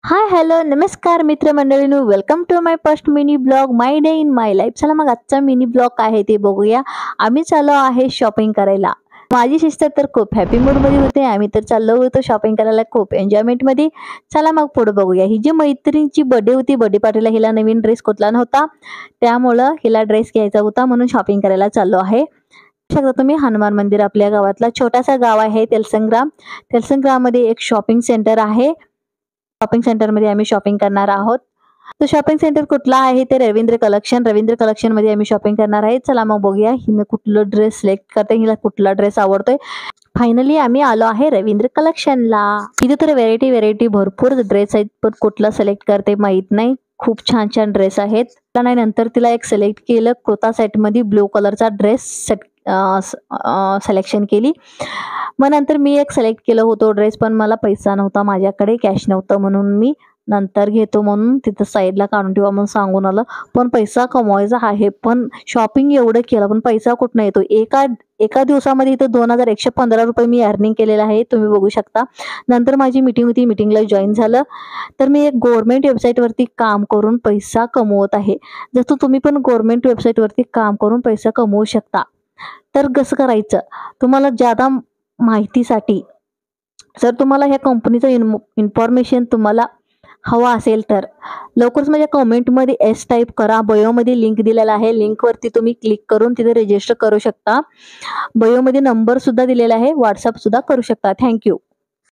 हाय, hello, नमस्कार मित्रमंडळींनो. Welcome to my first mini blog my day in my life. चला मग आजचा मिनी ब्लॉग काय आहे ते बघूया. आम्ही चाललो आहे शॉपिंग करायला. माझी सिस्टर तर खूप हॅपी मूडमध्ये होते. आम्ही तर चाललो होतो शॉपिंग करायला खूप एन्जॉयमेंटमध्ये. चला मग पुढे बघूया. ही जी मैत्रिणीची बर्थडे होती, बर्थडे पार्टीला हिला नवीन ड्रेस कुठला नव्हता. त्यामुळं हिला ड्रेस घ्यायचा होता म्हणून शॉपिंग करायला चाललो आहे. शकता तुम्ही हनुमान मंदिर आपल्या गावातला छोटासा गाव आहे तेलसंग्राम. तेलसंग्राममध्ये एक शॉपिंग सेंटर आहे. शॉपिंग सेंटरमध्ये आम्ही शॉपिंग करणार आहोत. तो शॉपिंग सेंटर कुठला आहे ते रवींद्र कलेक्शन. रवींद्र कलेक्शनमध्ये आम्ही शॉपिंग करणार आहे. चला मग बघूया हिनं कुठलं ड्रेस सिलेक्ट करते, हिला कुठला ड्रेस आवडतोय. फायनली आम्ही आलो आहे रवींद्र कलेक्शनला. इथे तर व्हेरायटी भरपूर ड्रेस आहेत, पण कुठला सिलेक्ट करते माहित नाही. खूप छान छान ड्रेस आहेत. त्याला नाही नंतर तिला एक सिलेक्ट केलं कुर्ता सेटमध्ये ब्लू कलरचा ड्रेस सिलेक्शन केली. मग नंतर मी एक सिलेक्ट केलं होतो ड्रेस, पण मला पैसा नव्हता माझ्याकडे, कॅश नव्हतं म्हणून मी नंतर घेतो म्हणून तिथं साईडला काढून ठेवा म्हणून सांगून आलं. पण पैसा कमवायचा आहे, पण शॉपिंग एवढं केलं पण पैसा कुठनं येतो. एका एका दिवसामध्ये इथं ₹2115 मी अर्निंग केलेलं आहे, तुम्ही बघू शकता. नंतर माझी मीटिंग होती, मीटिंगला जॉईन झालं. तर मी एक गव्हर्नमेंट वेबसाईटवरती काम करून पैसा कमवत आहे. जसं तुम्ही पण गव्हर्नमेंट वेबसाईटवरती काम करून पैसा कमवू शकता. तर कसं करायचं, तुम्हाला ज्यादा माहितीसाठी जर तुम्हाला ह्या कंपनीचं इन्फॉर्मेशन तुम्हाला हवा असेल तर लवकरच माझ्या कमेंटमध्ये एस टाईप करा. बयोमध्ये लिंक दिलेला आहे, लिंकवरती तुम्ही क्लिक करून तिथे रजिस्टर करू शकता. बयोमध्ये नंबर सुद्धा दिलेला आहे, व्हॉट्सअप सुद्धा करू शकता. थँक्यू.